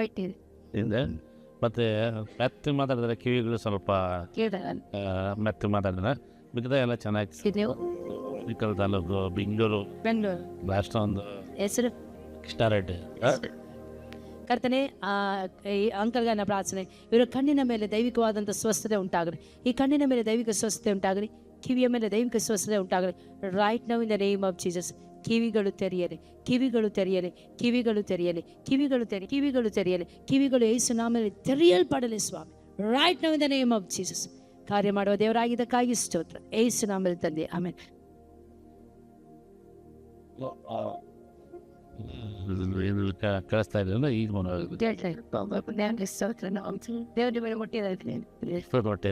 White ಇದೆ ಇದೆ. ಮತ್ತು ಮೆತ್ತು ಮಾತಾಡಿದ್ರೆ ಕಿವಿಗಳು ಸ್ವಲ್ಪ ಕೇಳಲ್ಲ ಮೆತ್ತು ಮಾತಾಡಿದ್ರೆ ಮಿಗದ ಎಲ್ಲ ಚೆನ್ನಾಗಿ. ನೀವು ಚಿಕ್ಕಲ್ ತಾಲೂಕು ಬೆಂಗಳೂರು ಬೆಂಗಳೂರು ಲಾಸ್ಟ್ ಒಂದು ಹೆಸರು ಕೃಷ್ಣಾರೆಡ್ಡಿ. ಕರ್ತನೆ ಈ ಅಂಕಲ್ಗನ ಪ್ರಾರ್ಥನೆ, ಇವರ ಕಣ್ಣಿನ ಮೇಲೆ ದೈವಿಕವಾದಂಥ ಸ್ವಸ್ಥತೆ ಉಂಟಾಗಲಿ. ಈ ಕಣ್ಣಿನ ಮೇಲೆ ದೈವಿಕ ಸ್ವಸ್ಥತೆ ಉಂಟಾಗಲಿ, ಕಿವಿಯ ಮೇಲೆ ದೈವಿಕ ಸ್ವಸ್ಥತೆ ಉಂಟಾಗಲಿ. Right now in the name of Jesus. ಕಿವಿಗಳು ತೆರೆಯಲಿ, ಕಿವಿಗಳು ತೆರೆಯಲಿ, ಕಿವಿಗಳು ತೆರೆಯಲಿ, ಕಿವಿಗಳು ತೆರೆ, ಕಿವಿಗಳು ತೆರೆಯಲಿ, ಕಿವಿಗಳು ಯೇಸು ನಾಮದಲ್ಲಿ ತೆರೆಯಲ್ಪಡಲಿ ಸ್ವಾಮಿ. Right now in the name of Jesus. ಕಾರ್ಯ ಮಾಡುವ ದೇವರಾಗಿದ್ದಕ್ಕಾಗಿ ಸ್ತೋತ್ರ, ಯೇಸು ನಾಮದಲ್ಲಿ ತಂದೆ, ಆಮೇಲೆ. ಕಳಿಸ್ತಾ ಇದ್ರಿಂದ ಈಗ ದೇವ್ರ ಮೇಲೆ ಮುಟ್ಟಿದ ಹೊಟ್ಟೆ